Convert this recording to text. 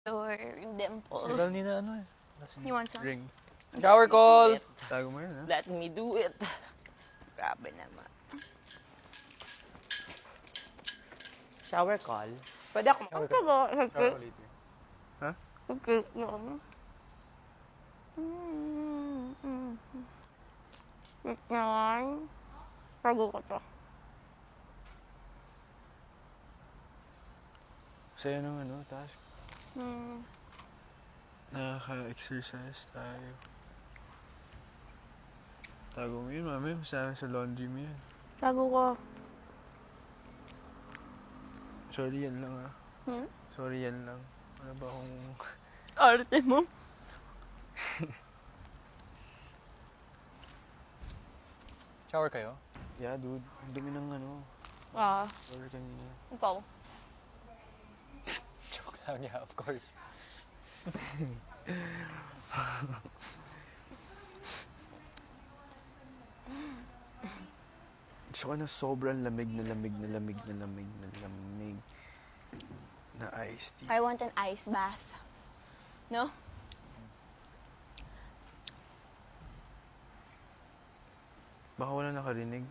Or dimple. Sigaw ni na ano eh. You want some? Ring. Shower call! Tago mo yun, ha? Let me do it. Grabe naman. Shower call? Pwede ako Ang taga, Shower okay. call later. Ha? Okay, yun. Yan. Tago ko to. Sa'yo ng ano, task. Hmm. Nakaka-exercise tayo. Tago mo yun, mami. Masama sa laundry mo yun. Tago ko. Sorry, yan lang, ha? Hmm? Sorry, yan lang. Ano ba kung... Arte mo. Shower kayo? Yeah, dude. Ang dumi ng ano. Ah, Sorry kanina. ikaw. Joke lang, yeah, of course. Gusto ko na sobrang lamig na lamig na lamig na lamig na lamig na iced tea. I want an ice bath. No? Baka wala nakarinig.